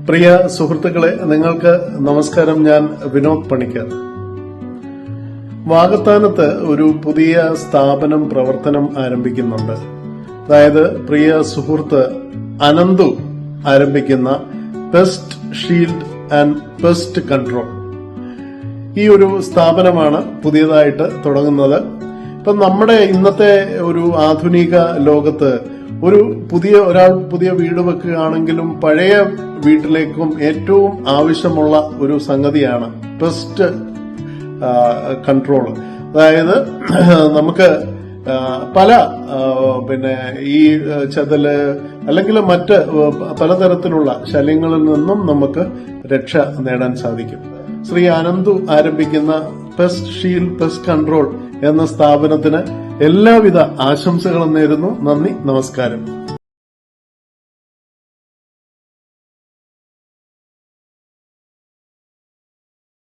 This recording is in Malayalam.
പ്രിയ സുഹൃത്തുക്കളെ, നിങ്ങൾക്ക് നമസ്കാരം. ഞാൻ വിനോദ് പണിക്കർ. വാകത്താനത്ത് ഒരു പുതിയ സ്ഥാപനം പ്രവർത്തനം ആരംഭിക്കുന്നുണ്ട്. അതായത് പ്രിയ സുഹൃത്ത് അനന്തു ആരംഭിക്കുന്ന pest shield and pest control, ഈ ഒരു സ്ഥാപനമാണ് പുതിയതായിട്ട് തുടങ്ങുന്നത്. ഇപ്പം നമ്മുടെ ഇന്നത്തെ ഒരു ആധുനിക ലോകത്ത് ഒരാൾ പുതിയ വീട് വെക്കുകയാണെങ്കിലും പഴയ വീട്ടിലേക്കും ഏറ്റവും ആവശ്യമുള്ള ഒരു സംഗതിയാണ് പെസ്റ്റ് കൺട്രോൾ. അതായത് നമുക്ക് പല ഈ ചെതല് അല്ലെങ്കിൽ മറ്റ് പലതരത്തിലുള്ള ശല്യങ്ങളിൽ നിന്നും നമുക്ക് രക്ഷ നേടാൻ സാധിക്കും. ശ്രീ അനന്തു ആരംഭിക്കുന്ന പെസ്റ്റ് ഷീൽഡ് പെസ്റ്റ് കൺട്രോൾ എന്ന സ്ഥാപനത്തിന് എല്ലാവിധ ആശംസകളും നേരുന്നു. നന്ദി, നമസ്കാരം.